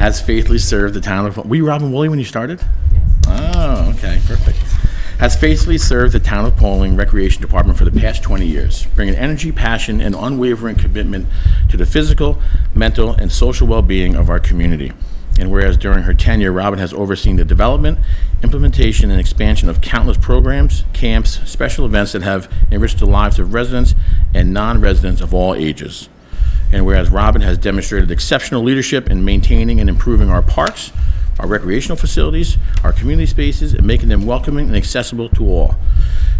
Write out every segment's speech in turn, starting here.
has faithfully served the town of... Were you Robin Woolley when you started? Yes. Oh, okay, perfect. Has faithfully served the town of Pawling Recreation Department for the past 20 years, bringing energy, passion, and unwavering commitment to the physical, mental, and social well-being of our community. And whereas during her tenure, Robin has overseen the development, implementation, and expansion of countless programs, camps, special events that have enriched the lives of residents and non-residents of all ages. And whereas Robin has demonstrated exceptional leadership in maintaining and improving our parks, our recreational facilities, our community spaces, and making them welcoming and accessible to all.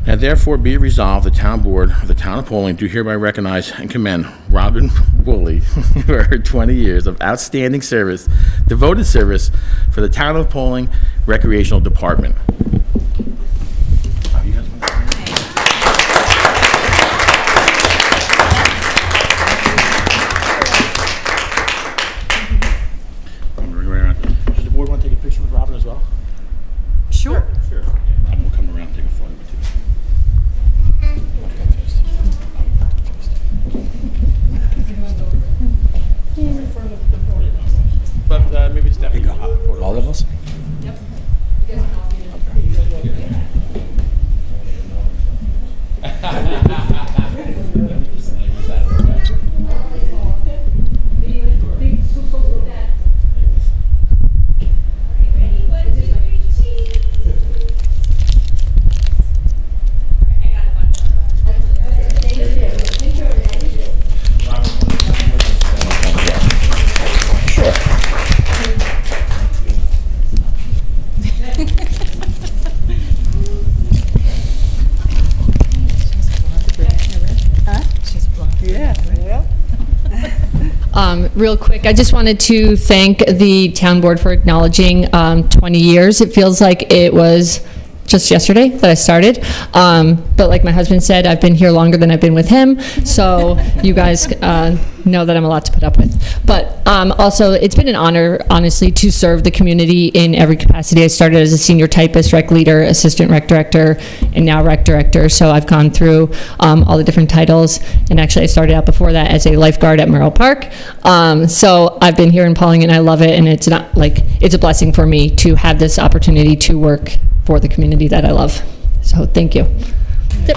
And therefore be it resolved, the town board of the town of Pawling do hereby recognize and commend Robin Woolley for her 20 years of outstanding service, devoted service for the town of Pawling Recreational Department. Does the board want to take a picture with Robin as well? Sure. Sure. Robin will come around and take a photo with you. But maybe Stephanie can hop a photo. All of us? Yep. Real quick, I just wanted to thank the town board for acknowledging 20 years. It feels like it was just yesterday that I started. But like my husband said, I've been here longer than I've been with him. So you guys know that I'm a lot to put up with. But also, it's been an honor, honestly, to serve the community in every capacity. I started as a senior typist, rec leader, assistant rec director, and now rec director. So I've gone through all the different titles. And actually, I started out before that as a lifeguard at Merrill Park. So I've been here in Pawling, and I love it. And it's not like it's a blessing for me to have this opportunity to work for the community that I love. So thank you. Yep.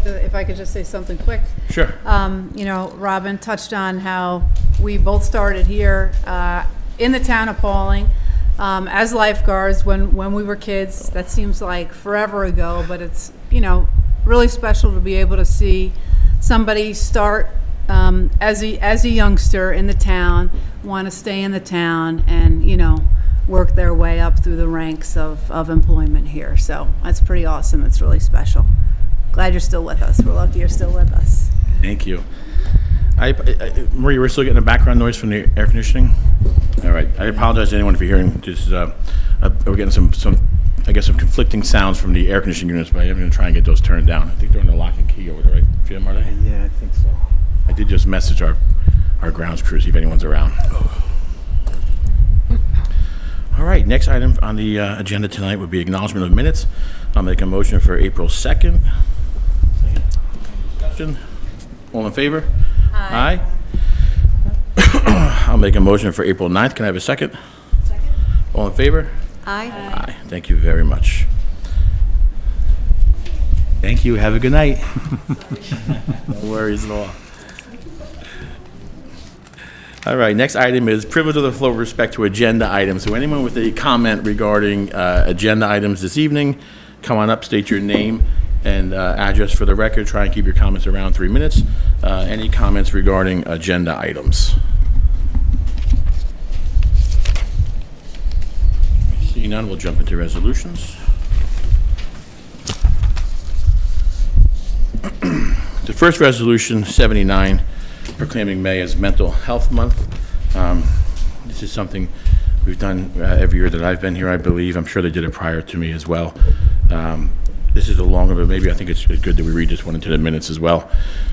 If I could just say something quick. Sure. You know, Robin touched on how we both started here in the town of Pawling as lifeguards when we were kids. That seems like forever ago, but it's, you know, really special to be able to see somebody start as a youngster in the town, want to stay in the town, and, you know, work their way up through the ranks of employment here. So that's pretty awesome. It's really special. Glad you're still with us. We're lucky you're still with us. Thank you. Marie, we're still getting a background noise from the air conditioning? All right. I apologize to anyone if you're hearing just, we're getting some conflicting sounds from the air conditioning units, but I'm going to try and get those turned down. I think they're on the lock and key over there, right, Jim, are they? Yeah, I think so. I did just message our grounds crew, see if anyone's around. All right, next item on the agenda tonight would be acknowledgement of minutes. I'll make a motion for April 2nd. Discussion? All in favor? Aye. I'll make a motion for April 9th. Can I have a second? Second. All in favor? Aye. Aye. Thank you very much. Thank you. Have a good night. No worries at all. All right, next item is privilege of the floor with respect to agenda items. So anyone with a comment regarding agenda items this evening, come on up, state your name and address for the record. Try and keep your comments around 3 minutes. Any comments regarding agenda items? Seeing none, we'll jump into resolutions. The first resolution, 79, proclaiming May as Mental Health Month. This is something we've done every year that I've been here, I believe. I'm sure they did it prior to me as well. This is a longer, but maybe I think it's good that we read this one into the minutes as well.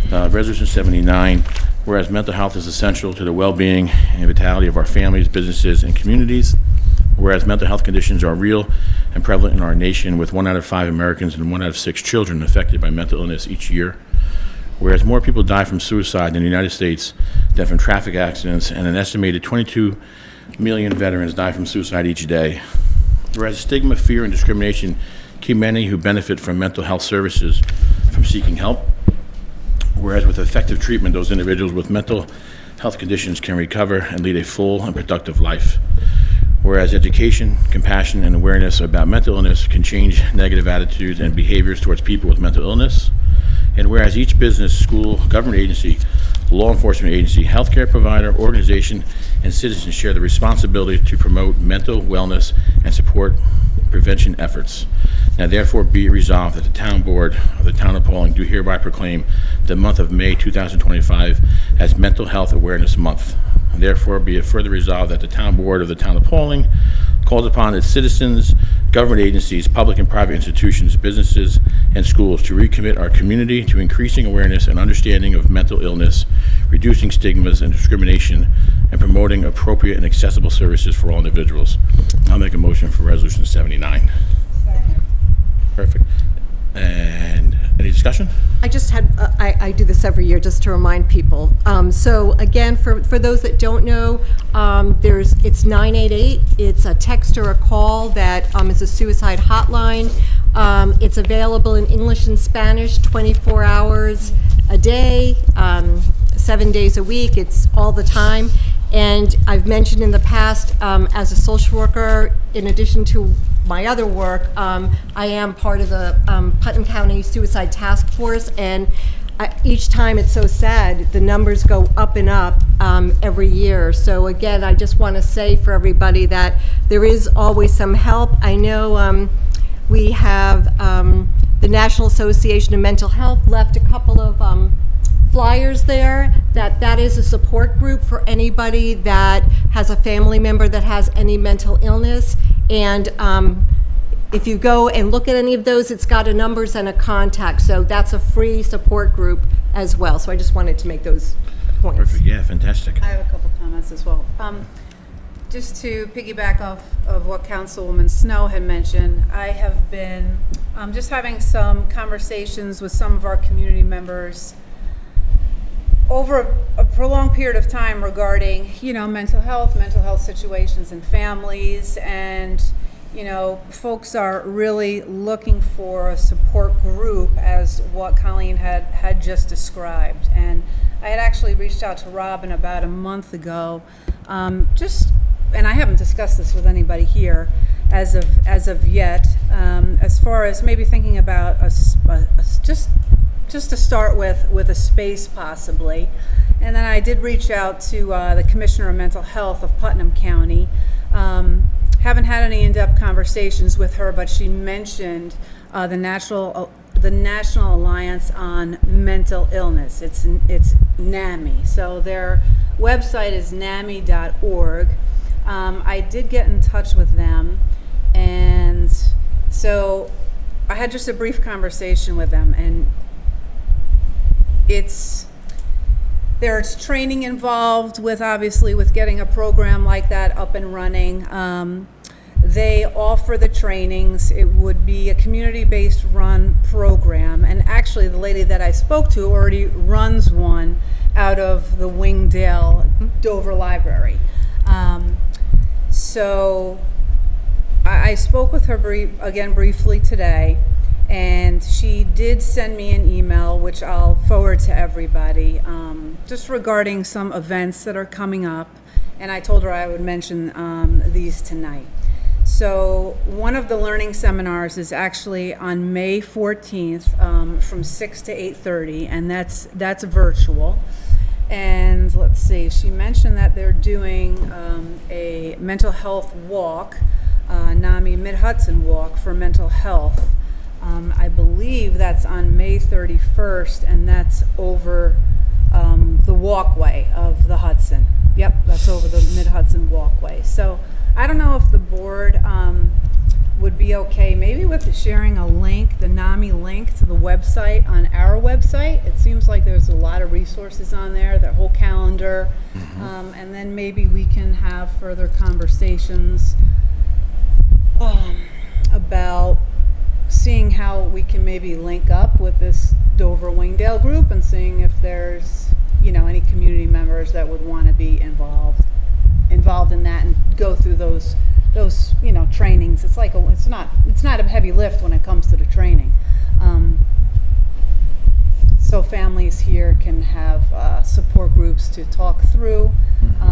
Resolution 79, whereas mental health is essential to the well-being and vitality of our families, businesses, and communities. Whereas mental health conditions are real and prevalent in our nation, with 1 out of 5 Americans and 1 out of 6 children affected by mental illness each year. Whereas more people die from suicide in the United States than from traffic accidents, and an estimated 22 million veterans die from suicide each day. Whereas stigma, fear, and discrimination keep many who benefit from mental health services from seeking help. Whereas with effective treatment, those individuals with mental health conditions can recover and lead a full and productive life. Whereas education, compassion, and awareness about mental illness can change negative attitudes and behaviors towards people with mental illness. And whereas each business, school, government agency, law enforcement agency, healthcare provider, organization, and citizens share the responsibility to promote mental wellness and support prevention efforts. Now therefore be it resolved that the Town Board of the Town of Pawling do hereby proclaim the month of May 2025 as Mental Health Awareness Month. And therefore be it further resolved that the Town Board of the Town of Pawling calls upon its citizens, government agencies, public and private institutions, businesses, and schools to recommit our community to increasing awareness and understanding of mental illness, reducing stigmas and discrimination, and promoting appropriate and accessible services for all individuals. I'll make a motion for Resolution 79. Second. Perfect. And any discussion? I just had, I do this every year just to remind people. So again, for those that don't know, it's 988. It's a text or a call that is a suicide hotline. It's available in English and Spanish 24 hours a day, 7 days a week. It's all the time. And I've mentioned in the past, as a social worker, in addition to my other work, I am part of the Putnam County Suicide Task Force, and each time it's so sad, the numbers go up and up every year. So again, I just want to say for everybody that there is always some help. I know we have the National Association of Mental Health left a couple of flyers there. That is a support group for anybody that has a family member that has any mental illness. And if you go and look at any of those, it's got a numbers and a contact. So that's a free support group as well. So I just wanted to make those points. Perfect. Yeah, fantastic. I have a couple comments as well. Just to piggyback off of what Councilwoman Snow had mentioned, I have been just having some conversations with some of our community members over a prolonged period of time regarding, mental health situations in families, and, folks are really looking for a support group, as what Colleen had just described. And I had actually reached out to Robin about a month ago, and I haven't discussed this with anybody here as of yet, as far as maybe thinking about just to start with a space possibly. And then I did reach out to the Commissioner of Mental Health of Putnam County. Haven't had any in-depth conversations with her, but she mentioned the National Alliance on Mental Illness. It's NAMI. So their website is nami.org. I did get in touch with them, and so I had just a brief conversation with them, and there's training involved with, obviously, with getting a program like that up and running. They offer the trainings. It would be a community-based run program, and actually the lady that I spoke to already runs one out of the Wingdale Dover Library. So I spoke with her briefly today, and she did send me an email, which I'll forward to everybody, just regarding some events that are coming up, and I told her I would mention these tonight. So one of the learning seminars is actually on May 14th from 6 to 8:30, and that's virtual. And let's see, she mentioned that they're doing a mental health walk, NAMI Mid-Hudson Walk for mental health. I believe that's on May 31st, and that's over the walkway of the Hudson. Yep, that's over the Mid-Hudson walkway. So I don't know if the board would be okay maybe with sharing a link, the NAMI link to the website on our website. It seems like there's a lot of resources on there, their whole calendar, and then maybe we can have further conversations about seeing how we can maybe link up with this Dover Wingdale group and seeing if there's, any community members that would want to be involved in that and go through those trainings. It's like it's not a heavy lift when it comes to the training. So families here can have support groups to talk through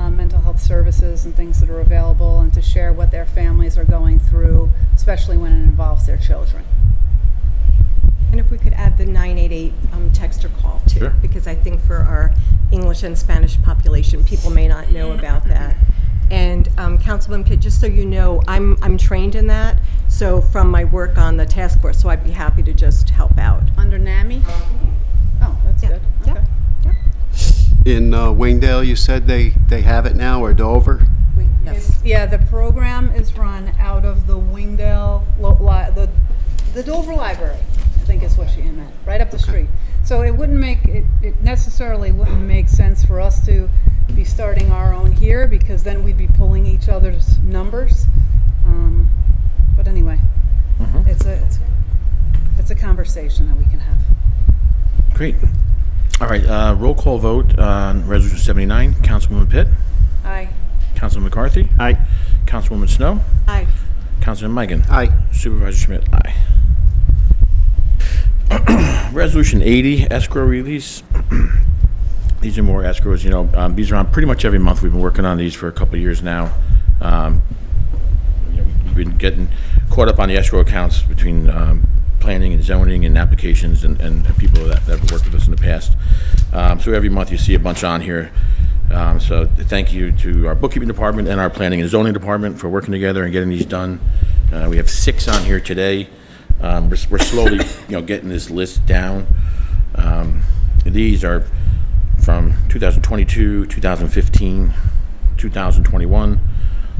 mental health services and things that are available, and to share what their families are going through, especially when it involves their children. And if we could add the 988 text or call too, Sure. because I think for our English and Spanish population, people may not know about that. And Councilman Pitt, just so you know, I'm trained in that, so from my work on the task force, so I'd be happy to just help out. Under NAMI? Oh, that's good. Yeah. Okay. Yeah. In Wingdale, you said they have it now, or Dover? Yes. Yeah, the program is run out of the Wingdale, the Dover Library, I think is what she meant, right up the street. So it wouldn't it necessarily wouldn't make sense for us to be starting our own here, because then we'd be pulling each other's numbers. But anyway, it's a conversation that we can have. Great. All right, roll call vote on Resolution 79. Councilwoman Pitt? Aye. Councilman McCarthy? Aye. Councilwoman Snow? Aye. Councilman Migan? Aye. Supervisor Schmidt? Aye. Resolution 80, escrow release. These are more escrows, these are on pretty much every month. We've been working on these for a couple of years now. We've been getting caught up on the escrow accounts between planning and zoning and applications and people that have worked with us in the past. So every month you see a bunch on here. So thank you to our bookkeeping department and our planning and zoning department for working together and getting these done. We have 6 on here today. We're slowly, getting this list down. These are from 2022, 2015, 2021,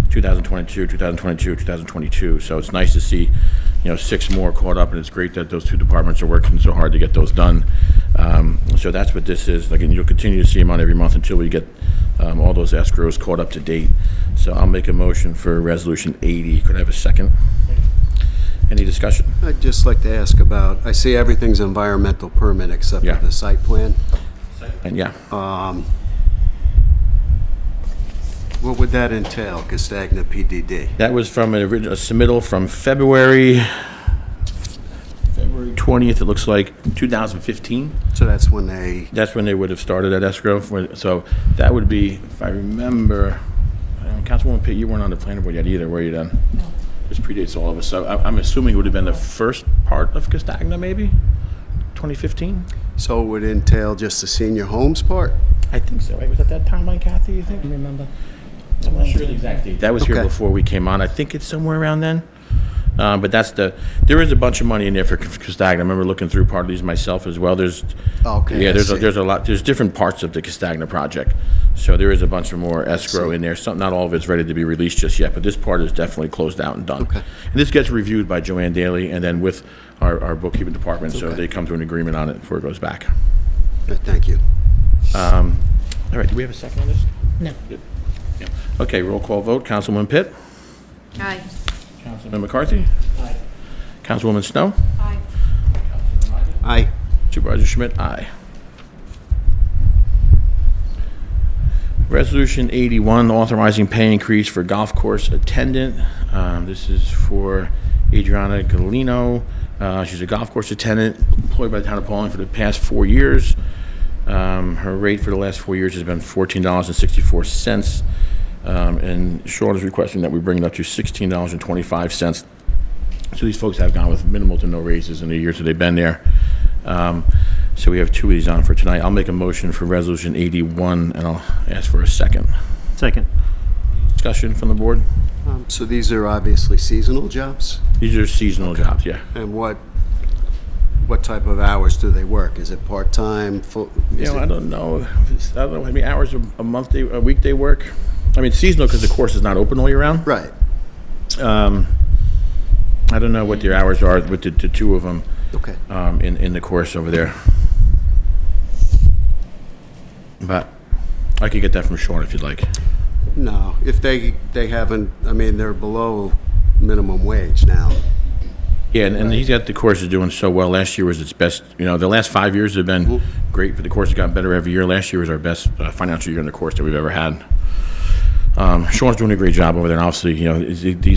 2022, 2022, 2022. So it's nice to see, 6 more caught up, and it's great that those 2 departments are working so hard to get those done. So that's what this is. Again, you'll continue to see them on every month until we get all those escrows caught up to date. So I'll make a motion for Resolution 80. Could I have a second? Any discussion? I'd just like to ask about, I see everything's environmental permit except Yeah. for the site plan. And yeah, What would that entail, Castagna PDD? that was from a submittal from February 20th, it looks like, 2015. So that's when they, That's when they would have started at escrow. So that would be, if I remember, Councilwoman Pitt, you weren't on the planning board yet either, were you then? No. This predates all of us. So I'm assuming it would have been the first part of Castagna, maybe? 2015? so it would entail just the senior homes part? I think so, right? Was that timeline, Kathy, you think? I remember. I'm not sure the exact date. That was here Okay. before we came on. I think it's somewhere around then. But there is a bunch of money in there for Castagna. I remember looking through part of these myself as well. Okay, Yeah, I see. there's a lot, there's different parts of the Castagna project. So there is a bunch of more escrow in there. Not all of it's ready to be released just yet, but this part is definitely closed out and done. Okay. And this gets reviewed by Joanne Daly and then with our bookkeeping department, so Okay. they come to an agreement on it before it goes back. Thank you. All right, do we have a second on this? No. Good. Yeah. Okay, roll call vote. Councilwoman Pitt? Aye. Councilman McCarthy? Aye. Councilwoman Snow? Aye. Aye. Supervisor Schmidt, aye. Resolution 81, authorizing pay increase for golf course attendant. This is for Adriana Galino. She's a golf course attendant employed by the town of Pawling for the past 4 years. Her rate for the last 4 years has been $14.64. And Sean is requesting that we bring it up to $16.25. So these folks have gone with minimal to no raises in the years that they've been there. So we have 2 of these on for tonight. I'll make a motion for Resolution 81, and I'll ask for a second. Second. Discussion from the board? So these are obviously seasonal jobs? These are seasonal jobs, yeah. And what type of hours do they work? Is it part-time, full? I don't know. I don't know how many hours a week they work. I mean, seasonal because the course is not open all year round. Right. I don't know what their hours are with the 2 of them Okay. in the course over there. But I could get that from Sean if you'd like. No, if they haven't, I mean, they're below minimum wage now. Yeah, and he's got the courses doing so well. Last year was its best, the last 5 years have been great for the course. It's gotten better every year. Last year was our best financial year in the course that we've ever had. Sean's doing a great job over there, and obviously,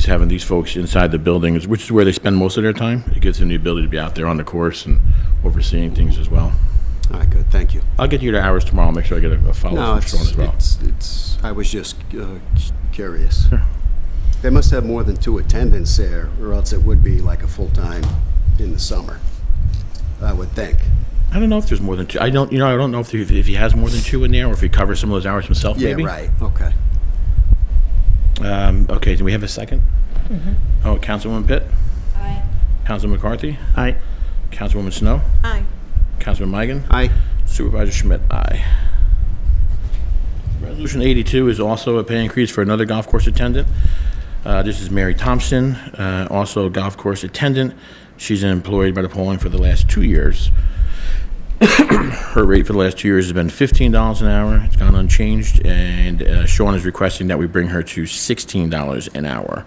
having these folks inside the building, which is where they spend most of their time, it gives them the ability to be out there on the course and overseeing things as well. All right, good, thank you. I'll get you the hours tomorrow. I'll make sure I get a follow-up No, from Sean as well. it's, I was just curious. Sure. They must have more than 2 attendants there, or else it would be like a full-time in the summer, I would think. I don't know if there's more than 2. I don't know if he has more than 2 in there, or if he covers some of those hours himself, Yeah, maybe. right, okay. Okay, do we have a second? Oh, Councilwoman Pitt? Aye. Councilman McCarthy? Aye. Councilwoman Snow? Aye. Councilman Migan? Aye. Supervisor Schmidt, aye. Resolution 82 is also a pay increase for another golf course attendant. This is Mary Thompson, also a golf course attendant. She's employed by the Pawling for the last 2 years. Her rate for the last 2 years has been $15 an hour. It's gone unchanged, and Sean is requesting that we bring her to $16 an hour.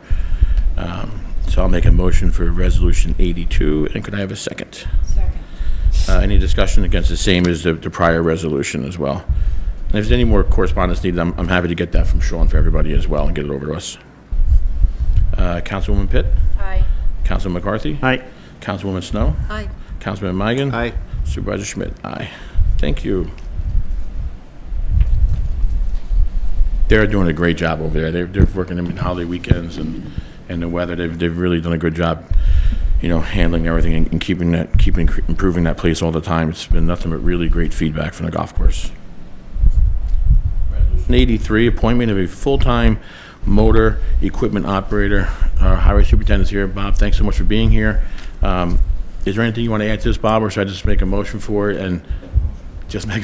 So I'll make a motion for Resolution 82, and could I have a second? Second. Any discussion against the same as the prior resolution as well? And if there's any more correspondence needed, I'm happy to get that from Sean for everybody as well and get it over to us. Councilwoman Pitt? Aye. Councilman McCarthy? Aye. Councilwoman Snow? Aye. Councilman Migan? Aye. Supervisor Schmidt? Aye. Thank you. They're doing a great job over there. They're working in holiday weekends and the weather. They've really done a good job, handling everything and keeping improving that place all the time. It's been nothing but really great feedback from the golf course. Resolution 83, appointment of a full-time motor equipment operator. Our highway superintendent's here. Bob, thanks so much for being here. Is there anything you want to add to this, Bob, or should I just make a motion for it and just make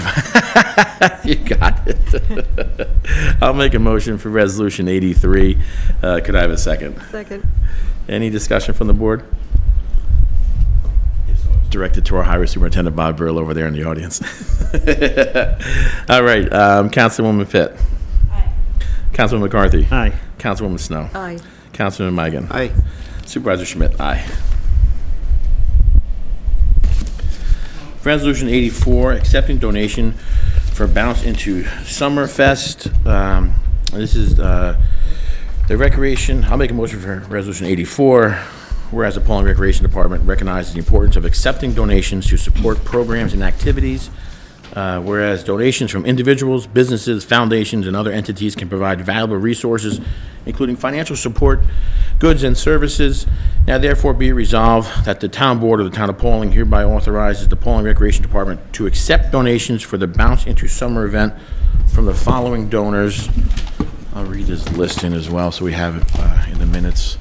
you got it. I'll make a motion for Resolution 83. Could I have a second? Second. Any discussion from the board? Directed to our highway superintendent, Bob Burl, over there in the audience. All right, Councilwoman Pitt. Aye. Councilman McCarthy. Aye. Councilwoman Snow. Aye. Councilman Migan. Aye. Supervisor Schmidt, aye. Resolution 84, accepting donation for Bounce into Summerfest. This is the recreation. I'll make a motion for Resolution 84. Whereas the Pawling Recreation Department recognizes the importance of accepting donations to support programs and activities. Whereas donations from individuals, businesses, foundations, and other entities can provide valuable resources, including financial support, goods, and services. Now therefore be it resolved that the Town Board of the Town of Pawling hereby authorizes the Pawling Recreation Department to accept donations for the Bounce into Summer event from the following donors. I'll read this list in as well so we have it in the minutes.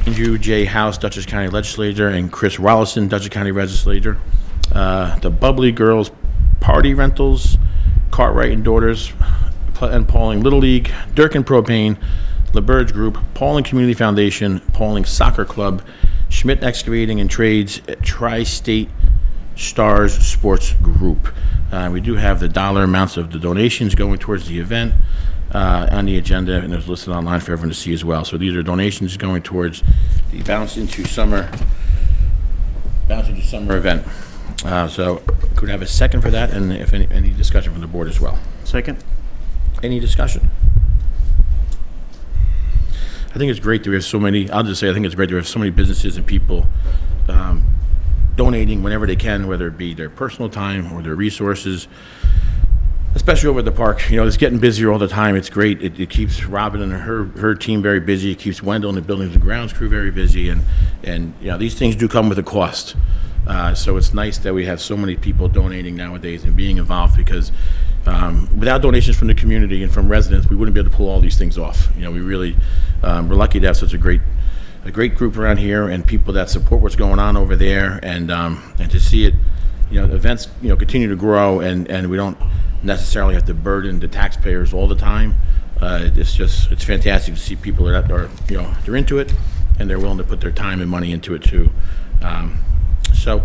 Andrew J. House, Dutchess County Legislator, and Chris Rollison, Dutchess County Legislator. The Bubbly Girls Party Rentals, Cartwright and Daughters, and Pawling Little League, Durkin Propane, LaBerge Group, Pawling Community Foundation, Pawling Soccer Club, Schmidt Excavating and Trades, Tri-State Stars Sports Group. We do have the dollar amounts of the donations going towards the event on the agenda, and it's listed online for everyone to see as well. So these are donations going towards the Bounce into Summer event. So could I have a second for that, and if any discussion from the board as well? Second? Any discussion? I think it's great that we have so many, I think it's great that we have so many businesses and people donating whenever they can, whether it be their personal time or their resources, especially over at the park. It's getting busier all the time. It's great. It keeps Robin and her team very busy. It keeps Wendell and the buildings and grounds crew very busy, and these things do come with a cost. So it's nice that we have so many people donating nowadays and being involved, because without donations from the community and from residents, we wouldn't be able to pull all these things off. We really, we're lucky to have such a great group around here and people that support what's going on over there, and to see it, events, continue to grow, and we don't necessarily have to burden the taxpayers all the time. It's fantastic to see people that are, they're into it and they're willing to put their time and money into it too. So,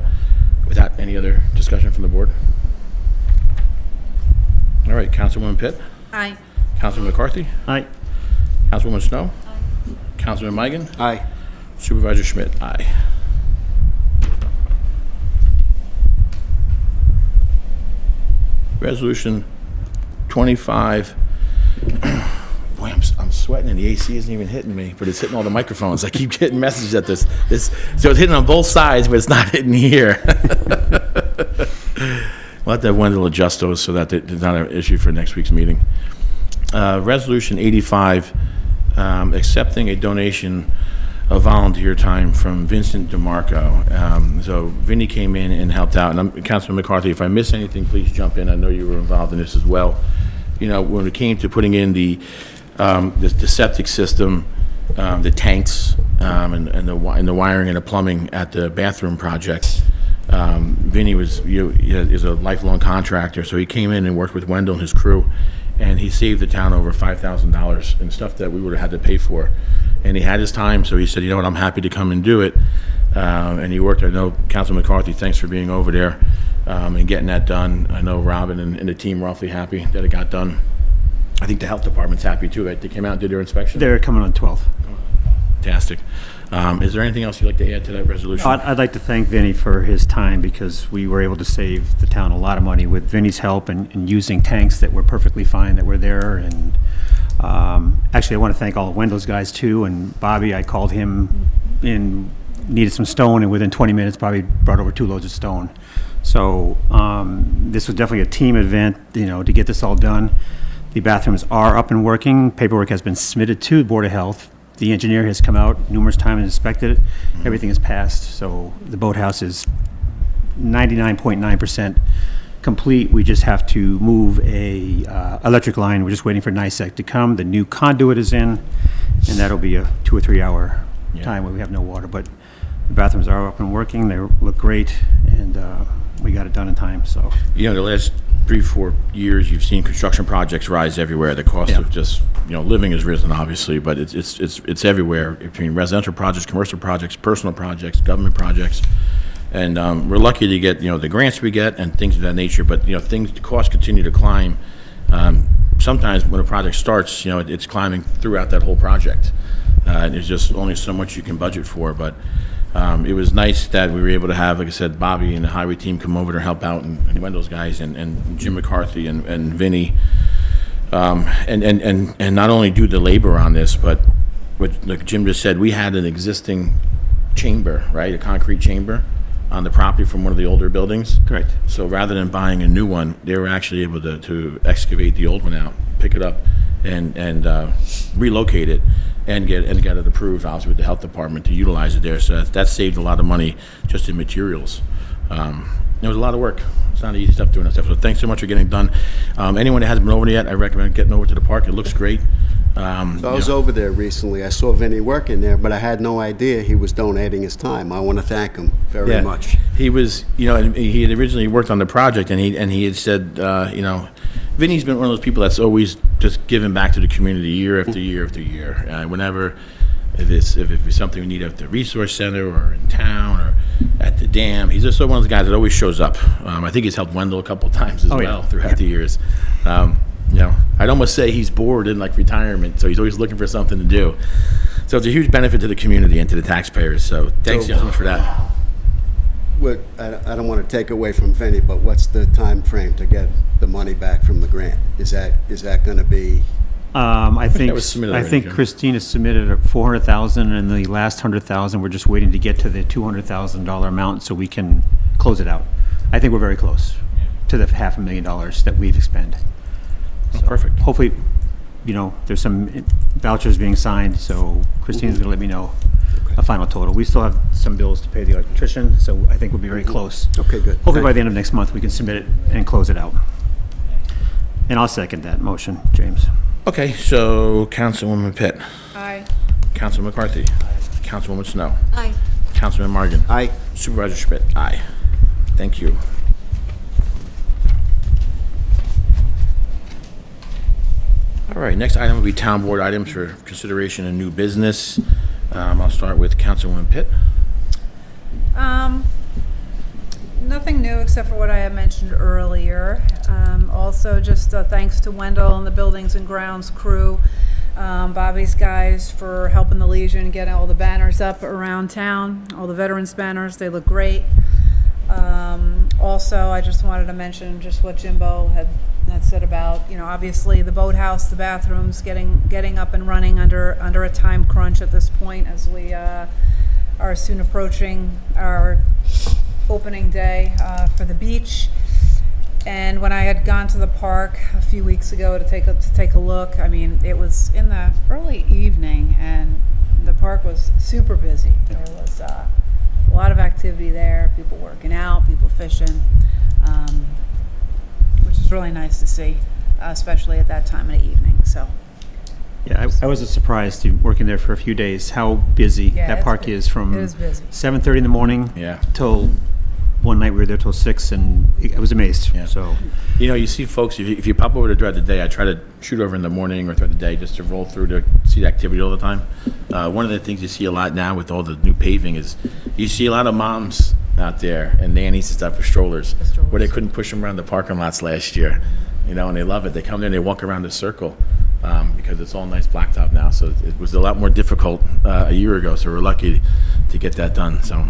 without any other discussion from the board? All right, Councilwoman Pitt? Aye. Councilman McCarthy? Aye. Councilwoman Snow? Aye. Councilman Migan? Aye. Supervisor Schmidt? Aye. Resolution 25. Boy, I'm sweating and the AC isn't even hitting me, but it's hitting all the microphones. I keep getting messages at this. So it's hitting on both sides, but it's not hitting here. We'll have to have Wendell adjust those so that there's not an issue for next week's meeting. Resolution 85, accepting a donation of volunteer time from Vincent DeMarco. So Vinny came in and helped out, and Councilman McCarthy, if I miss anything, please jump in. I know you were involved in this as well. You know, when it came to putting in the septic system, the tanks, and the wiring and the plumbing at the bathroom projects, Vinny is a lifelong contractor, so he came in and worked with Wendell and his crew, and he saved the town over $5,000 in stuff that we would have had to pay for. And he had his time, so he said, you know what, I'm happy to come and do it. And he worked, I know, Councilman McCarthy, thanks for being over there and getting that done. I know Robin and the team were awfully happy that it got done. I think the health department's happy too, right? They came out and did their inspection. They're coming on 12th. Fantastic. Is there anything else you'd like to add to that resolution? I'd like to thank Vinny for his time because we were able to save the town a lot of money with Vinny's help and using tanks that were perfectly fine that were there. And actually, I want to thank all of Wendell's guys too. And Bobby, I called him and needed some stone, and within 20 minutes, Bobby brought over 2 loads of stone. So this was definitely a team event, you know, to get this all done. The bathrooms are up and working. Paperwork has been submitted to the Board of Health. The engineer has come out numerous times and inspected it. Everything is passed, so the boathouse is 99.9% complete. We just have to move a electric line. We're just waiting for NICEC to come. The new conduit is in, and that'll be a 2 or 3 hour time where we have no water. But the bathrooms are up and working. They look great, and we got it done in time. So You know, the last 3-4 years, you've seen construction projects rise everywhere. The cost of just, you know, living has risen, obviously, but it's everywhere between residential projects, commercial projects, personal projects, government projects. And we're lucky to get, you know, the grants we get and things of that nature, but, you know, the costs continue to climb. Sometimes when a project starts, you know, it's climbing throughout that whole project. There's just only so much you can budget for, but it was nice that we were able to have, like I said, Bobby and the highway team come over to help out, and Wendell's guys, and Jim McCarthy and Vinny, and not only do the labor on this, but what like Jim just said, we had an existing chamber, right, a concrete chamber on the property from one of the older buildings. correct. So rather than buying a new one, they were actually able to excavate the old one out, pick it up, and relocate it, and get it approved, obviously, with the health department to utilize it there. So that saved a lot of money just in materials. It was a lot of work. It's not easy stuff doing that stuff. So thanks so much for getting it done. Anyone that hasn't been over there yet, I recommend getting over to the park. It looks great. So I was over there recently. I saw Vinny working there, but I had no idea he was donating his time. I want to thank him very much. He was, you know, and he had originally worked on the project, and he had said, you know, Vinny's been one of those people that's always just giving back to the community year after year after year. Whenever, if it's something we need at the resource center or in town or at the dam, he's just one of those guys that always shows up. I think he's helped Wendell a couple of times as well throughout the years. You know, I'd almost say he's bored in like retirement, so he's always looking for something to do. So it's a huge benefit to the community and to the taxpayers. So thanks so much for that. I don't want to take away from Vinny, but what's the time frame to get the money back from the grant? Is that going to be? I think was submitted already, Jim. Christina submitted $400,000, and the last $100,000 we're just waiting to get to the $200,000 amount so we can close it out. I think we're very close to the $500,000 that we've expended. Oh, perfect. Hopefully, you know, there's some vouchers being signed, so Christina's going to let me know a final total. We still have some bills to pay the electrician, so I think we'll be very close. Okay, good. Hopefully by the end of next month, we can submit it and close it out. And I'll second that motion, James. Okay, so Councilwoman Pitt. Aye. Councilman McCarthy. Councilwoman Snow. Aye. Councilman Morgan. Aye. Supervisor Schmidt. Aye. Thank you. All right, next item will be town board items for consideration and new business. I'll start with Councilwoman Pitt. Nothing new except for what I had mentioned earlier. Also, just thanks to Wendell and the Buildings and Grounds crew Bobby's guys for helping the Legion get all the banners up around town, all the veterans banners. They look great. Also, I just wanted to mention just what Jimbo had said about, obviously the boathouse, the bathrooms, getting up and running under a time crunch at this point, as we are soon approaching our opening day for the beach. And when I had gone to the park a few weeks ago to take a look, I mean, it was in the early evening, and the park was super busy. There was a lot of activity there, people working out, people fishing, which is really nice to see, especially at that time of the evening. So, Yeah, I was surprised, working there for a few days, how busy Yeah, that it's park busy. is from It is busy. 7:30 in the morning Yeah. till, one night we were there till 6, and I was amazed, Yeah. so. You see folks, if you pop over to throughout the day, I try to shoot over in the morning or throughout the day just to roll through to see the activity all the time. One of the things you see a lot now with all the new paving is you see a lot of moms out there and nannies and stuff for strollers, where they couldn't push them around the parking lots last year, and they love it. They come there and they walk around the circle because it's all nice blacktop now. So it was a lot more difficult a year ago, so we're lucky to get that done. So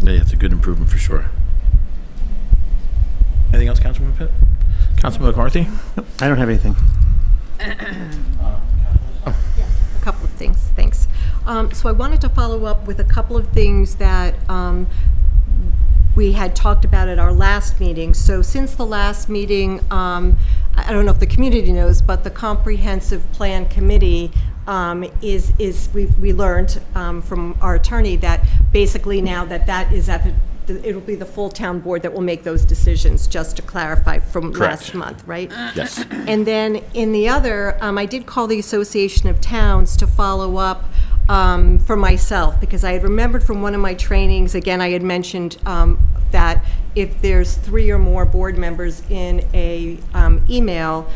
yeah, it's a good improvement for sure. Anything else, Councilman Pitt? Councilman McCarthy? I don't have anything. A couple of things, thanks. So I wanted to follow up with a couple of things that we had talked about at our last meeting. So since the last meeting, I don't know if the community knows, but the Comprehensive Plan Committee we learned from our attorney that basically now that is at it'll be the full town board that will make those decisions, just to clarify from Correct. last month, right? Yes. And then in the other, I did call the Association of Towns to follow up for myself, because I had remembered from one of my trainings, again, I had mentioned that if there's 3 or more board members in a email,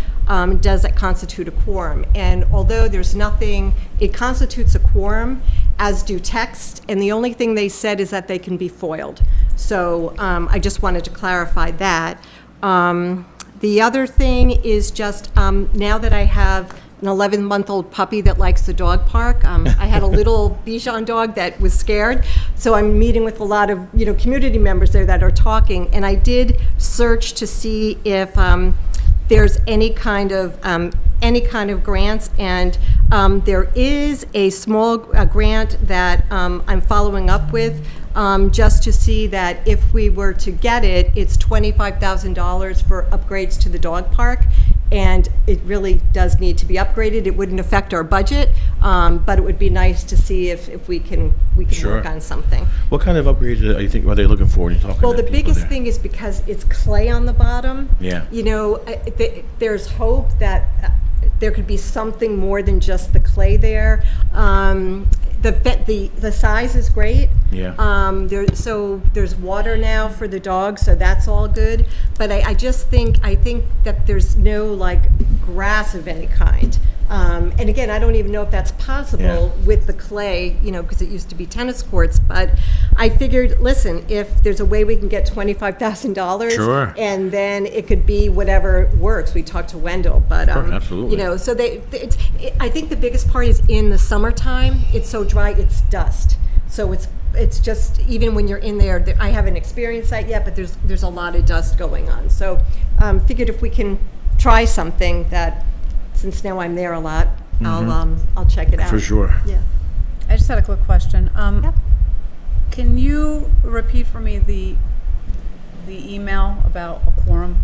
does that constitute a quorum? And although there's nothing, it constitutes a quorum, as do text, and the only thing they said is that they can be foiled. So I just wanted to clarify that. The other thing is just now that I have an 11-month-old puppy that likes the dog park. I had a little Bichon dog that was scared, so I'm meeting with a lot of community members there that are talking, and I did search to see if there's any kind of grants, and there is a small grant that I'm following up with, just to see that if we were to get it, it's $25,000 for upgrades to the dog park, and it really does need to be upgraded. It wouldn't affect our budget, but it would be nice to see if we can Sure. work on something. What kind of upgrades are they looking for when you're talking Well, to the people biggest there? thing is because it's clay on the bottom. Yeah. There's hope that there could be something more than just the clay there. The size is great. Yeah. There's water now for the dogs, so that's all good. But I think that there's no grass of any kind. And again, I don't even know if that's possible with the clay, because it used to be tennis courts. But I figured, listen, if there's a way we can get $25,000, Sure. and then it could be whatever works. We talked to Wendell, but Sure, absolutely. so I think the biggest part is in the summertime. It's so dry, it's dust. So it's just, even when you're in there, I haven't experienced that yet, but there's a lot of dust going on. So figured if we can try something that, since now I'm there a lot, I'll check it out. For sure. Yeah. I just had a quick question. Yep. Can you repeat for me the email about a quorum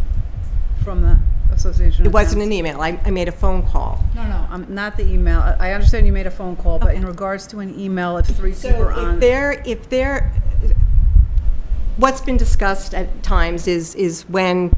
from the Association It of wasn't Towns? an email. I made a phone call. No, not the email. I understand you made a phone call, but in regards to an email, if 3 people So are on. what's been discussed at times is when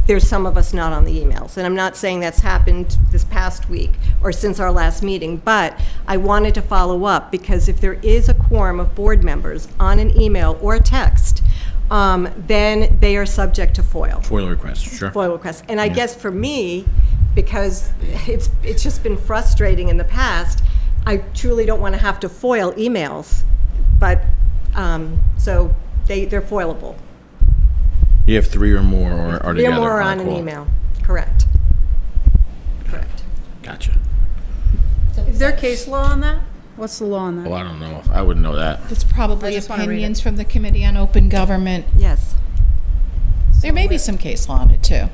there's some of us not on the emails. And I'm not saying that's happened this past week or since our last meeting, but I wanted to follow up, because if there is a quorum of board members on an email or a text, then they are subject to FOIL. FOIL request, sure. FOIL requests. And I guess for me, because it's just been frustrating in the past, I truly don't want to have to FOIL emails, but, so they're FOILable. You have 3 or more are together. They're more a on an call. email, correct. Correct. Gotcha. Is there case law on that? What's the law on Well, that? I don't know. I wouldn't know that. It's probably I just wanna read it. opinions from the Committee on Open Government. Yes. There may be some case law on it, too.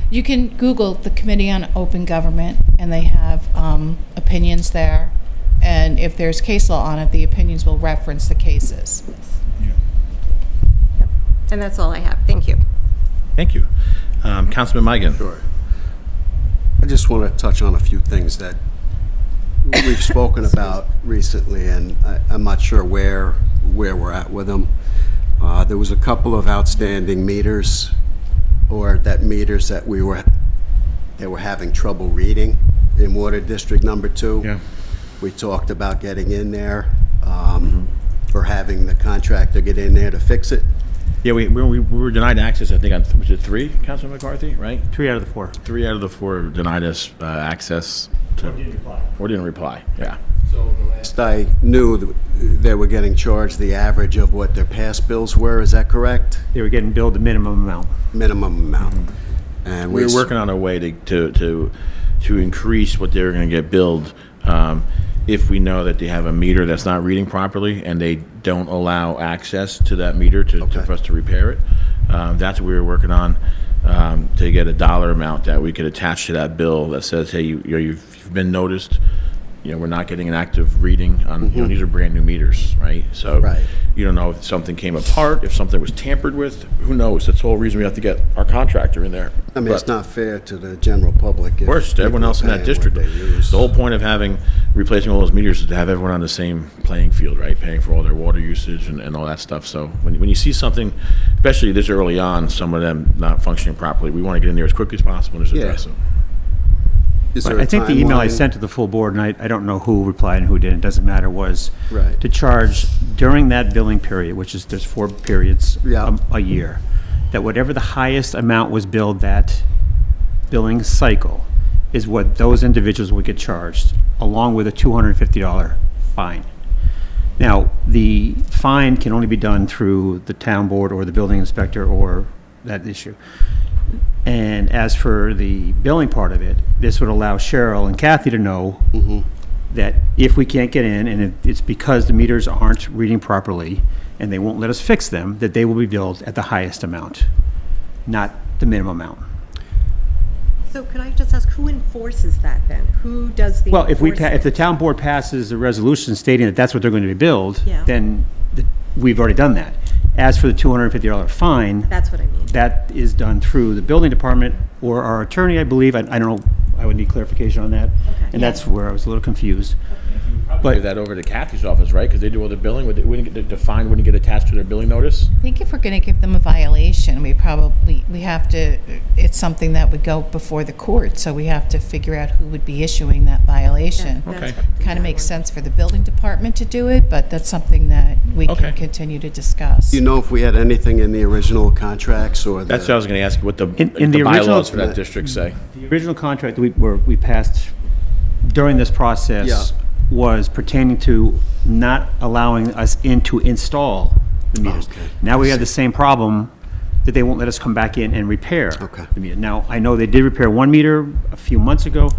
You can Google the Committee on Open Government, and they have opinions there. And if there's case law on it, the opinions will reference the cases. And that's all I have. Thank you. Thank you. Councilman Migan. Sure. I just want to touch on a few things that we've spoken about recently, and I'm not sure where we're at with them. There was a couple of outstanding meters, or meters that they were having trouble reading in Water District Number 2. Yeah. We talked about getting in there, or having the contractor get in there to fix it. Yeah, we were denied access, I think, on, was it 3, Councilman McCarthy, right? 3 out of the 4. 3 out of the 4 denied us access to. Or didn't reply, yeah. Last I knew, they were getting charged the average of what their past bills were, is that correct? They were getting billed the minimum amount. Minimum amount. And We were working on a way to increase what they're gonna get billed, if we know that they have a meter that's not reading properly and they don't allow access to that meter for us to repair it. That's what we were working on, to get a dollar amount that we could attach to that bill that says, hey, you've been noticed. We're not getting an active reading on, these are brand new meters, right? So Right. you don't know if something came apart, if something was tampered with, who knows? That's the whole reason we have to get our contractor in there. I mean, it's But- not fair to the general public. Of course, to everyone else in that district. The whole point of replacing all those meters is to have everyone on the same playing field, right? Paying for all their water usage and all that stuff. So when you see something, especially this early on, some of them not functioning properly, we want to get in there as quickly as possible and just Yeah. address them. Is there a I think the email I timeline? sent to the full board, and I don't know who replied and who didn't, doesn't matter, was Right. to charge during that billing period, which is, there's 4 periods Yeah. a year, that whatever the highest amount was billed that billing cycle is what those individuals would get charged, along with a $250 fine. Now, the fine can only be done through the town board or the building inspector or that issue. And as for the billing part of it, this would allow Cheryl and Kathy to know that if we can't get in, and it's because the meters aren't reading properly, and they won't let us fix them, that they will be billed at the highest amount, not the minimum amount. So could I just ask, who enforces that then? Who does the Well, if enforcement? the town board passes a resolution stating that that's what they're going to be billed, Yeah. then we've already done that. As for the $250 fine, That's what I mean. that is done through the building department or our attorney, I believe. I don't know, I would need clarification on that. And that's where I was a little confused. Give that over to Kathy's office, right? Because they do all the billing. The fine wouldn't get attached to their billing notice? I think if we're going to give them a violation, we have to, it's something that would go before the court, so we have to figure out who would be issuing that violation. Okay. Kind of makes sense for the building department to do it, but that's something that we Okay. can continue to discuss. Do you know if we had anything in the original contracts or the? That's what I was going to ask, what the In the bylaws original- for that district say. The original contract that we passed during this process Yeah. was pertaining to not allowing us in to install the meters. Okay. Now we have the same problem, that they won't let us come back in and repair Okay. the meter. Now, I know they did repair one meter a few months ago,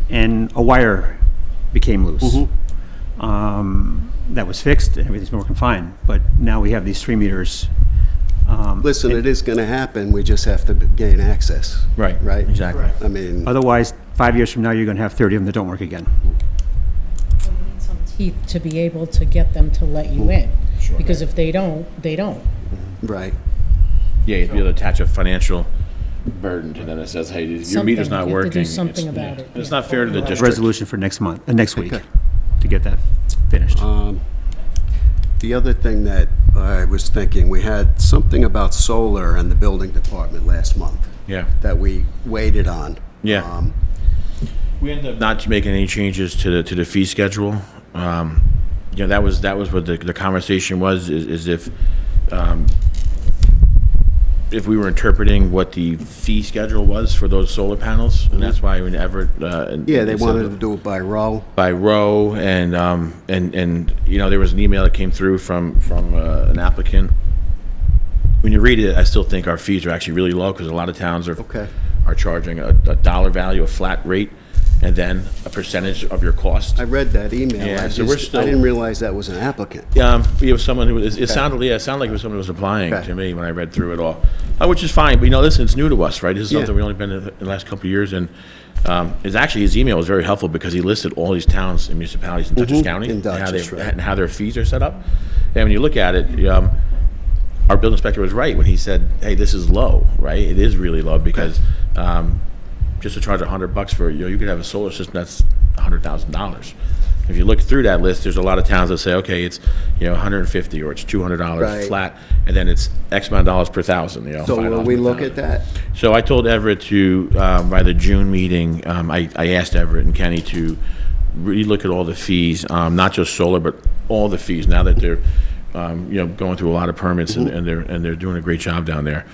and a wire became loose. That was fixed, and everything's been working fine, but now we have these 3 meters. Listen, it is going to happen, we just have to gain access. Right, Right? exactly. I mean, Otherwise, 5 years from now, you're going to have 30 of them that don't work again. Some teeth to be able to get them to let you in. Because if they don't, they don't. right. Yeah, you'd be able to attach a financial burden to them that says, hey, your meter's Something. not You have to do working. something It's- about yeah. it, It's yeah. not fair to the district. Resolution for next week, Okay. to get that finished. The other thing that I was thinking, we had something about solar in the building department last month Yeah. that we waited on. Yeah. We ended up not making any changes to the fee schedule. That was what the conversation was, is if we were interpreting what the fee schedule was for those solar panels, and that's why when Everett. Yeah, they wanted to do it by row. by row, and there was an email that came through from an applicant. When you read it, I still think our fees are actually really low, because a lot of towns are Okay. charging a dollar value, a flat rate. and then a percentage of your cost. I read that email. Yeah, I so we're just- still- I didn't realize that was an applicant. We have someone who, it sounded like it was someone who was applying Okay. to me when I read through it all, which is fine, but listen, it's new to us, right? This is Yeah. something we only been in the last couple of years, and his email was very helpful because he listed all these towns and municipalities in Dutchess County. In and how Dutchess, they- right. And how their fees are set up. And when you look at it, our building inspector was right when he said, hey, this is low, right? It is really low because just to charge $100 for, you could have a solar system that's $100,000. If you look through that list, there's a lot of towns that say, okay, it's, $150 or it's $200 Right. flat, and then it's X amount of dollars per thousand, So $5 will we per look thousand. at that? So I told Everett to, by the June meeting, I asked Everett and Kenny to really look at all the fees, not just solar, but all the fees, now that they're, going through a lot of permits and they're doing a great job down there.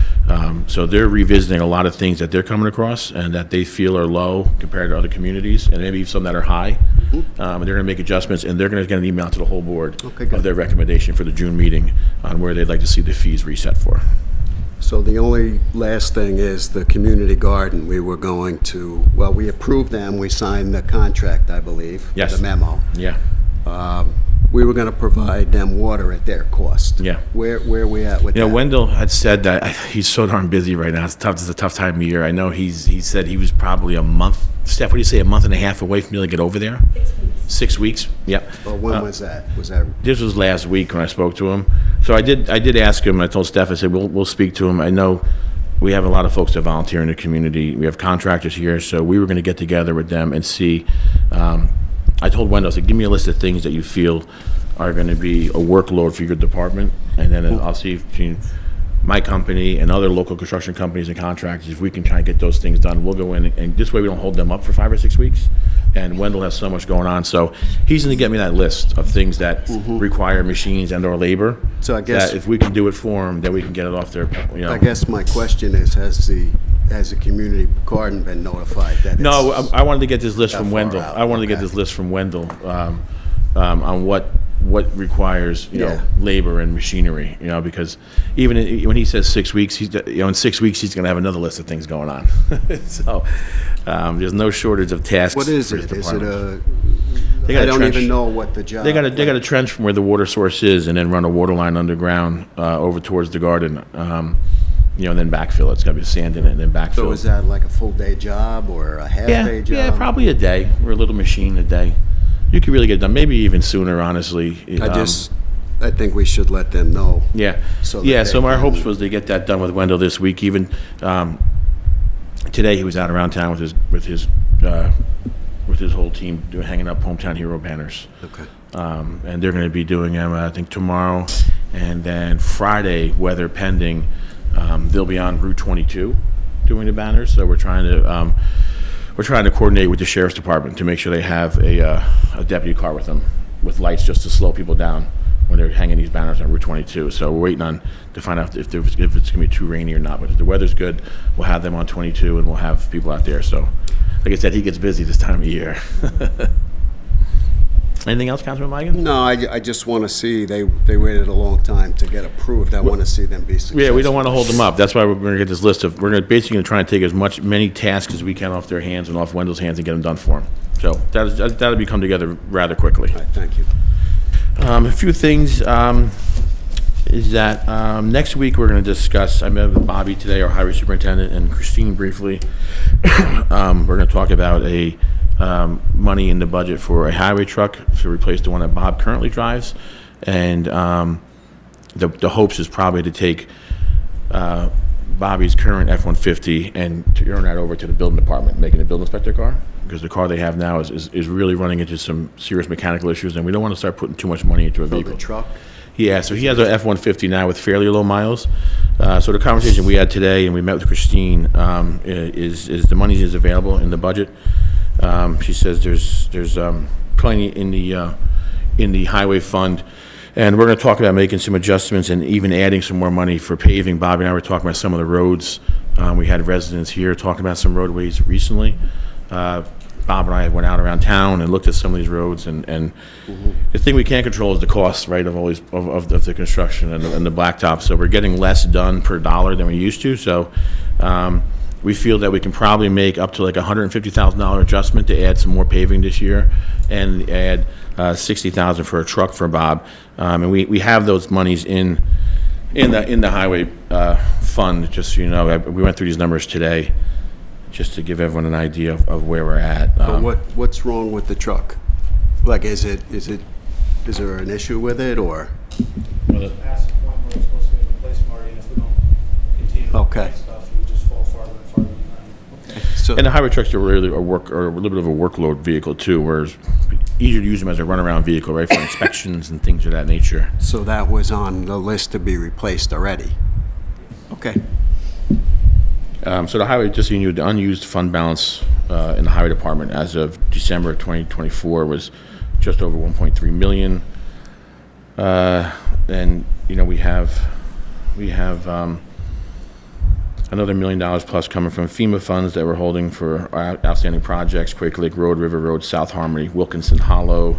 So they're revisiting a lot of things that they're coming across and that they feel are low compared to other communities, and maybe some that are high. And they're gonna make adjustments, and they're gonna get an email out to the whole board Okay, good. of their recommendation for the June meeting on where they'd like to see the fees reset for. So the only last thing is the community garden. We were going to, well, we approved them, we signed the contract, I believe. Yes. The memo. Yeah. We were gonna provide them water at their cost. Yeah. Where are we at with that? Wendell had said that he's so darn busy right now. It's tough. It's a tough time of year. I know he said he was probably a month. Steph, what do you say? A month and a half away from being able to get over there. 6 weeks. Yep. Well, when was that? Was that, This was last week when I spoke to him. So I did ask him. I told Steph. I said we'll speak to him. I know we have a lot of folks that volunteer in the community. We have contractors here, so we were going to get together with them and see. I told Wendell, I said, give me a list of things that you feel are going to be a workload for your department, and then I'll see if between my company and other local construction companies and contractors, if we can try and get those things done, we'll go in, and this way we don't hold them up for 5 or 6 weeks. And Wendell has so much going on, so he's going to get me that list of things that require machines and/or labor. So I guess- that if we can do it for him, then we can get it off their. I guess my question is, has the community garden been notified that it's? No, I wanted to get this list That from far Wendell. out, I wanted to get okay. this list from Wendell on what requires, Yeah. labor and machinery, because even when he says 6 weeks, he's, in 6 weeks, he's going to have another list of things going on. So there's no shortage of tasks. What is for his it? Is it department. a, They got I a don't trench. even know what the job. They got a trench from where the water source is, and then run a water line underground over towards the garden, and then backfill it. It's got to be sand in it, and then backfill. So is that like a full-day job or a half-day job? Yeah, probably a day, or a little machine a day. You could really get it done, maybe even sooner, honestly. I think we should let them know. Yeah, so that yeah, they so our can- hopes was to get that done with Wendell this week. Even today, he was out around town with his whole team hanging up hometown hero banners. Okay. And they're going to be doing them, I think, tomorrow, and then Friday, weather pending, they'll be on Route 22 doing the banners. So we're trying to coordinate with the sheriff's department to make sure they have a deputy car with them with lights just to slow people down when they're hanging these banners on Route 22. So we're waiting to find out if it's going to be too rainy or not. But if the weather's good, we'll have them on 22 and we'll have people out there. So, like I said, he gets busy this time of year. Anything else, Councilman Migan? No, I just want to see, they waited a long time to get approved. I want to see them be successful. Yeah, we don't want to hold them up. That's why we're going to get this list of, we're basically going to try and take many tasks as we can off their hands and off Wendell's hands and get them done for them. So that'll be come together rather quickly. All right, thank you. A few things is that next week we're going to discuss, I met with Bobby today, our highway superintendent, and Christine briefly. We're going to talk about money in the budget for a highway truck to replace the one that Bob currently drives. And the hopes is probably to take Bobby's current F-150 and to turn that over to the building department, making a building inspector car. Because the car they have now is really running into some serious mechanical issues, and we don't want to start putting too much money into a So vehicle. the truck? Yeah, so he has an F-150 now with fairly low miles. So the conversation we had today, and we met with Christine, is the money is available in the budget. She says there's plenty in the highway fund, and we're going to talk about making some adjustments and even adding some more money for paving. Bobby and I were talking about some of the roads. We had residents here talking about some roadways recently. Bob and I went out around town and looked at some of these roads, and the thing we can't control is the cost, right, of all these of the construction and the blacktop. So we're getting less done per dollar than we used to. So we feel that we can probably make up to like $150,000 adjustment to add some more paving this year and add $60,000 for a truck for Bob. And we have those monies in the highway fund, just so you know. We went through these numbers today, just to give everyone an idea of where we're at. But what's wrong with the truck? Like, is there an issue with it, or? Past the point where it's supposed to be replaced, Marty, and if we don't continue to Okay. replace stuff, you just fall farther and farther behind. So, And the highway trucks are really a little bit of a workload vehicle too, whereas easier to use them as a runaround vehicle, right, for inspections and things of that nature. so that was on the list to be replaced already? Okay. So the highway, just so you knew, the unused fund balance in the highway department as of December 2024 was just over 1.3 million. And, you know, we have another $1 million plus coming from FEMA funds that we're holding for our outstanding projects: Quaker Lake Road, River Road, South Harmony, Wilkinson Hollow,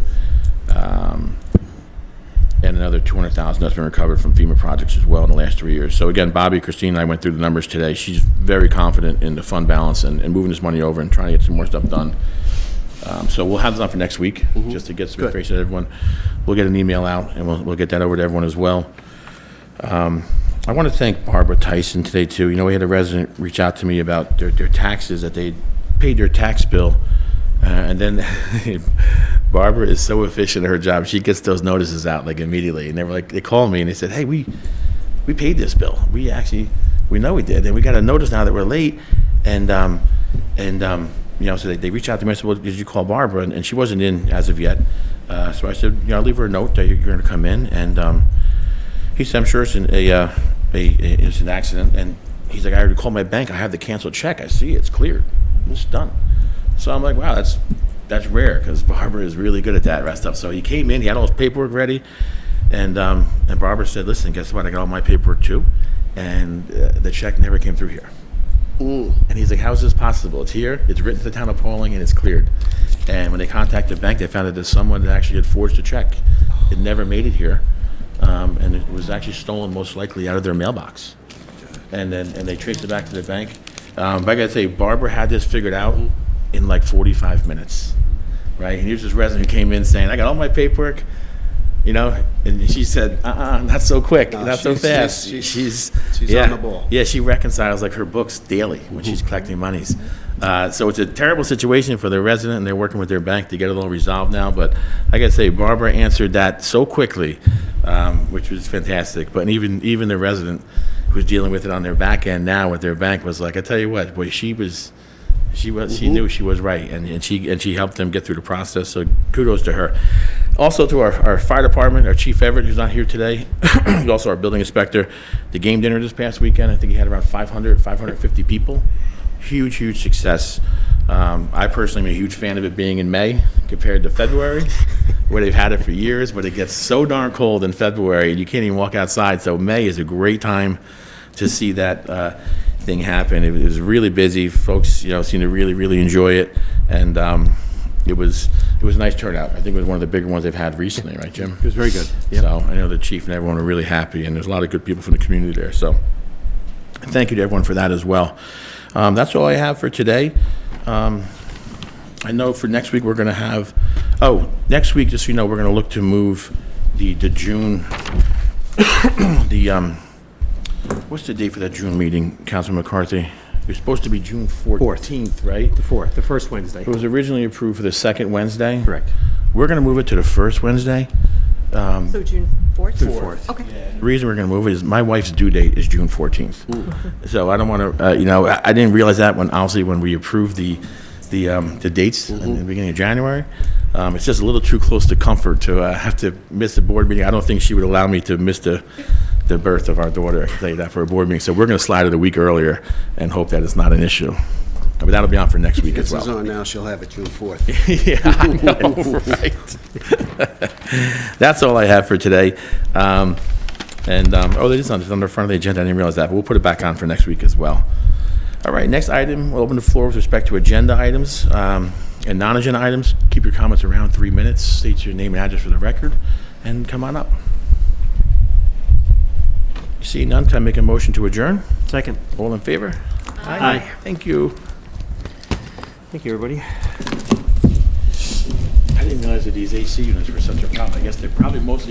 and another $200,000 that's been recovered from FEMA projects as well in the last 3 years. So again, Bobby, Christine, and I went through the numbers today. She's very confident in the fund balance and moving this money over and trying to get some more stuff done. So we'll have this on for next week, just to get some information to everyone. We'll get an email out, and we'll get that over to everyone as well. I want to thank Barbara Tyson today, too. You know, we had a resident reach out to me about their taxes, that they paid their tax bill, and then Barbara is so efficient at her job. She gets those notices out, like, immediately. And they called me, and they said, hey, we paid this bill. We know we did, and we got a notice now that we're late, and you know, so they reached out to me. I said, well, did you call Barbara? And she wasn't in as of yet. So I said, you know, I'll leave her a note that you're going to come in. And he said, I'm sure it's an accident. And he's like, I already called my bank. I have the canceled check. I see it's cleared. It's done. So I'm like, wow, that's rare, because Barbara is really good at that stuff. So he came in. He had all his paperwork ready. And Barbara said, listen, guess what? I got all my paperwork too. And the check never came through here. And he's like, how is this possible? It's here, it's written to the town of Pawling, and it's cleared. And when they contacted the bank, they found that there's someone that actually had forged a check. It never made it here, and it was actually stolen, most likely out of their mailbox. And they traced it back to the bank. But I gotta say, Barbara had this figured out in like 45 minutes, right? And here's this resident who came in saying, I got all my paperwork, you know, and she said, not so quick, No, not so fast. she's yeah, on the ball. Yeah, she reconciles like her books daily when she's collecting monies. So it's a terrible situation for the resident, and they're working with their bank to get it all resolved now. But I gotta say, Barbara answered that so quickly, which was fantastic. But even the resident who's dealing with it on their back end now with their bank was like, I tell you what, boy, she knew she was right, and she helped them get through the process. So kudos to her. Also to our fire department, our Chief Everett, who's not here today. He's also our building inspector. The game dinner this past weekend, I think he had around 550 people. Huge success. I personally am a huge fan of it being in May compared to February, where they've had it for years, but it gets so darn cold in February, and you can't even walk outside. So May is a great time to see that thing happen. It was really busy. Folks, you know, seemed to really enjoy it, and it was a nice turnout. I think it was one of the bigger ones they've had recently, right, Jim? It was very good. So I know the chief and everyone are really happy, and there's a lot of good people from the community there. So thank you to everyone for that as well. That's all I have for today. I know for next week we're going to have. Next week, just so you know, we're going to look to move the June. What's the date for that June meeting, Councilman McCarthy? It was supposed to be June 14th, right? The 4th, the first Wednesday. It was originally approved for the second Wednesday. Correct. We're going to move it to the first Wednesday. So June 4th? June 4th. Okay. The reason we're going to move it is my wife's due date is June 14th. So I don't want to, I didn't realize that when we approved the dates in the beginning of January. It's just a little too close to comfort to have to miss a board meeting. I don't think she would allow me to miss the birth of our daughter, I can tell you that, for a board meeting. So we're going to slide it a week earlier and hope that it's not an issue. But that'll be on for next week as This is well. on now, she'll have it June 4th. Yeah, I know, right? That's all I have for today. It is on the front of the agenda. I didn't realize that, but we'll put it back on for next week as well. All right, next item, we'll open the floor with respect to agenda items and non-agenda items. Keep your comments around 3 minutes. State your name and address for the record, and come on up. See none, can I make a motion to adjourn? Second. All in favor? Aye. Thank you. Thank you, everybody. I didn't realize that these AC units were such a problem. I guess they're probably mostly